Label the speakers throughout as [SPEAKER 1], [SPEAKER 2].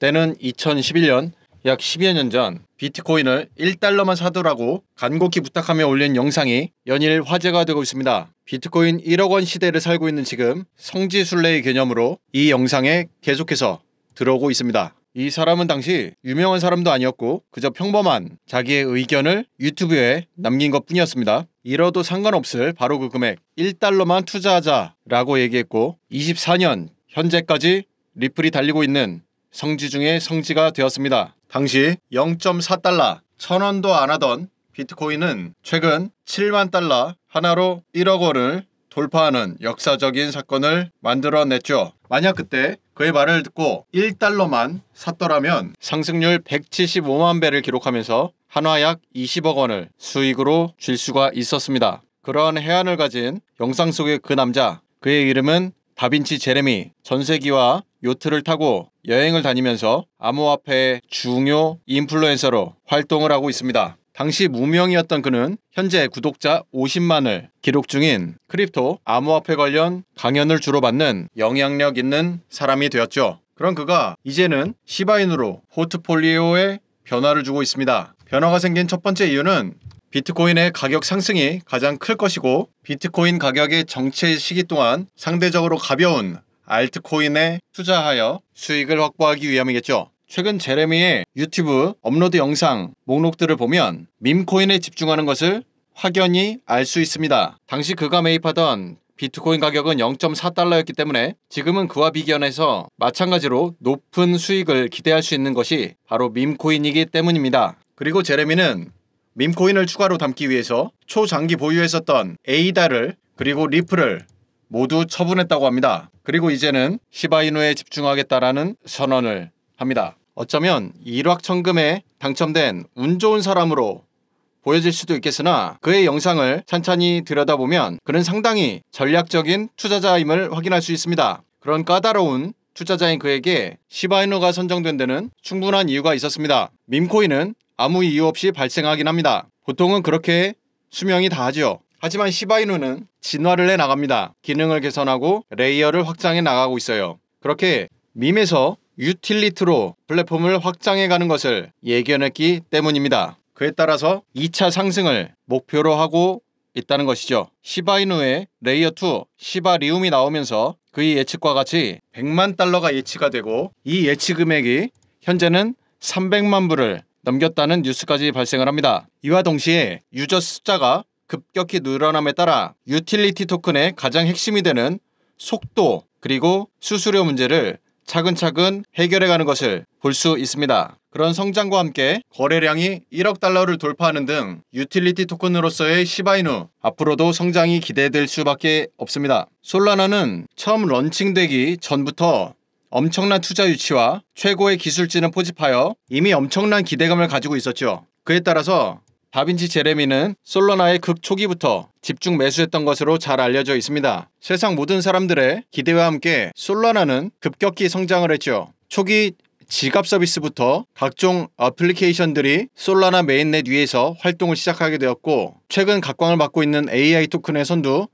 [SPEAKER 1] 때는 2011년 약 10여 년 전 비트코인을 1달러만 사두라고 간곡히 부탁하며 올린 영상이 연일 화제가 되고 있습니다. 비트코인 1억 원 시대를 살고 있는 지금 성지순례의 개념으로 이 영상에 계속해서 들어오고 있습니다. 이 사람은 당시 유명한 사람도 아니었고 그저 평범한 자기의 의견을 유튜브에 남긴 것 뿐이었습니다. 잃어도 상관없을 바로 그 금액 1달러만 투자하자 라고 얘기했고 24년 현재까지 리플이 달리고 있는 성지 중에 성지가 되었습니다. 당시 0.4달러 1000원도 안 하던 비트코인은 최근 7만 달러 하나로 1억 원을 돌파하는 역사적인 사건을 만들어냈죠. 만약 그때 그의 말을 듣고 1달러만 샀더라면 상승률 175만 배를 기록하면서 한화 약 20억 원을 수익으로 줄 수가 있었습니다. 그러한 해안을 가진 영상 속의 그 남자, 그의 이름은 다빈치 제레미. 전세기와 요트를 타고 여행을 다니면서 암호화폐의 중요 인플루엔서로 활동을 하고 있습니다. 당시 무명이었던 그는 현재 구독자 50만을 기록 중인 크립토 암호화폐 관련 강연을 주로 받는 영향력 있는 사람이 되었죠. 그런 그가 이제는 시바인으로 포트폴리오에 변화를 주고 있습니다. 변화가 생긴 첫 번째 이유는 비트코인의 가격 상승이 가장 클 것이고 비트코인 가격의 정체 시기 동안 상대적으로 가벼운 알트코인에 투자하여 수익을 확보하기 위함이겠죠. 최근 제레미의 유튜브 업로드 영상 목록들을 보면 밈코인에 집중하는 것을 확연히 알 수 있습니다. 당시 그가 매입하던 비트코인 가격은 0.4달러였기 때문에 지금은 그와 비견해서 마찬가지로 높은 수익을 기대할 수 있는 것이 바로 밈코인이기 때문입니다. 그리고 제레미는 밈코인을 추가로 담기 위해서 초장기 보유했었던 에이다를 그리고 리플을 모두 처분했다고 합니다. 그리고 이제는 시바이누에 집중하겠다라는 선언을 합니다. 어쩌면 일확천금에 당첨된 운 좋은 사람으로 보여질 수도 있겠으나 그의 영상을 찬찬히 들여다보면 그는 상당히 전략적인 투자자임을 확인할 수 있습니다. 그런 까다로운 투자자인 그에게 시바이누가 선정된 데는 충분한 이유가 있었습니다. 밈코인은 아무 이유 없이 발생하긴 합니다. 보통은 그렇게 수명이 다하죠. 하지만 시바이누는 진화를 해 나갑니다. 기능을 개선하고 레이어를 확장해 나가고 있어요. 그렇게 밈에서 유틸리티로 플랫폼을 확장해 가는 것을 예견했기 때문입니다. 그에 따라서 2차 상승을 목표로 하고 있다는 것이죠. 시바이누의 레이어2 시바리움이 나오면서 그의 예측과 같이 100만 달러가 예치가 되고 이 예치 금액이 현재는 300만 불을 넘겼다는 뉴스까지 발생을 합니다. 이와 동시에 유저 숫자가 급격히 늘어남에 따라 유틸리티 토큰의 가장 핵심이 되는 속도 그리고 수수료 문제를 차근차근 해결해가는 것을 볼 수 있습니다. 그런 성장과 함께 거래량이 1억 달러를 돌파하는 등 유틸리티 토큰으로서의 시바이누 앞으로도 성장이 기대될 수밖에 없습니다. 솔라나는 처음 런칭되기 전부터 엄청난 투자 유치와 최고의 기술진을 포집하여 이미 엄청난 기대감을 가지고 있었죠. 그에 따라서 다빈치 제레미는 솔라나의 극초기부터 집중 매수했던 것으로 잘 알려져 있습니다. 세상 모든 사람들의 기대와 함께 솔라나는 급격히 성장을 했죠. 초기 지갑 서비스부터 각종 어플리케이션들이 솔라나 메인넷 위에서 활동을 시작하게 되었고 최근 각광을 받고 있는 AI 토큰의 선두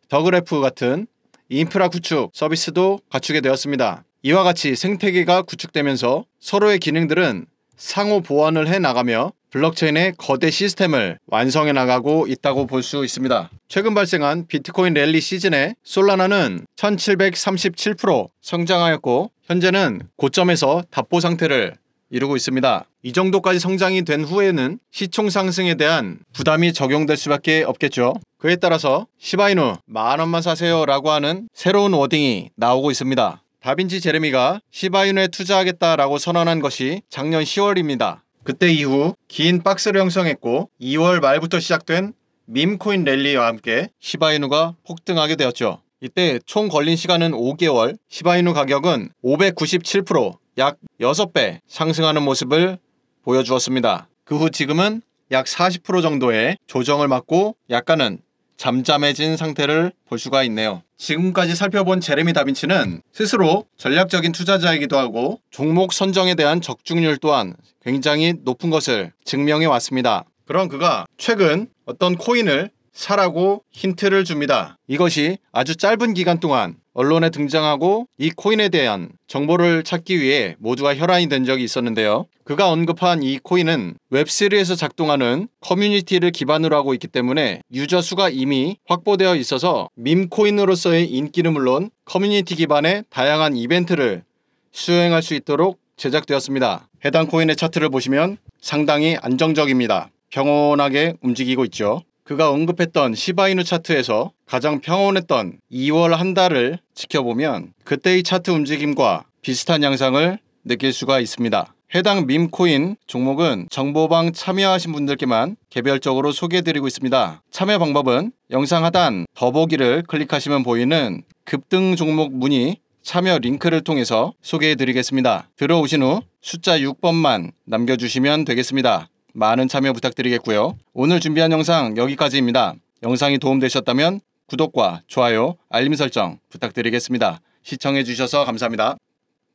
[SPEAKER 1] 더그래프 같은 인프라 구축 서비스도 갖추게 되었습니다. 이와 같이 생태계가 구축되면서 서로의 기능들은 상호 보완을 해 나가며 블록체인의 거대 시스템을 완성해 나가고 있다고 볼 수 있습니다. 최근 발생한 비트코인 랠리 시즌에 솔라나는 1737% 성장하였고 현재는 고점에서 답보 상태를 이루고 있습니다. 이 정도까지 성장이 된 후에는 시총 상승에 대한 부담이 적용될 수밖에 없겠죠. 그에 따라서 시바이누 10,000원만 사세요 라고 하는 새로운 워딩이 나오고 있습니다. 다빈치 제레미가 시바이누에 투자하겠다라고 선언한 것이 작년 10월입니다. 그때 이후 긴 박스를 형성했고 2월 말부터 시작된 밈코인 랠리와 함께 시바이누가 폭등하게 되었죠. 이때 총 걸린 시간은 5개월, 시바이누 가격은 597% 약 6배 상승하는 모습을 보여주었습니다. 그 후 지금은 약 40% 정도의 조정을 맞고 약간은 잠잠해진 상태를 볼 수가 있네요. 지금까지 살펴본 제레미 다빈치는 스스로 전략적인 투자자이기도 하고 종목 선정에 대한 적중률 또한 굉장히 높은 것을 증명해 왔습니다. 그런 그가 최근 어떤 코인을 사라고 힌트를 줍니다. 이것이 아주 짧은 기간 동안 언론에 등장하고 이 코인에 대한 정보를 찾기 위해 모두가 혈안이 된 적이 있었는데요. 그가 언급한 이 코인은 웹3에서 작동하는 커뮤니티를 기반으로 하고 있기 때문에 유저 수가 이미 확보되어 있어서 밈코인으로서의 인기는 물론 커뮤니티 기반의 다양한 이벤트를 수행할 수 있도록 제작되었습니다. 해당 코인의 차트를 보시면 상당히 안정적입니다. 평온하게 움직이고 있죠. 그가 언급했던 시바이누 차트에서 가장 평온했던 2월 한 달을 지켜보면 그때의 차트 움직임과 비슷한 양상을 느낄 수가 있습니다. 해당 밈코인 종목은 정보방 참여하신 분들께만 개별적으로 소개해드리고 있습니다. 참여 방법은 영상 하단 더보기를 클릭하시면 보이는 급등 종목 문의 참여 링크를 통해서 소개해드리겠습니다. 들어오신 후 숫자 6번만 남겨주시면 되겠습니다. 많은 참여 부탁드리겠고요. 오늘 준비한 영상 여기까지입니다. 영상이 도움되셨다면 구독과 좋아요, 알림 설정 부탁드리겠습니다. 시청해주셔서 감사합니다.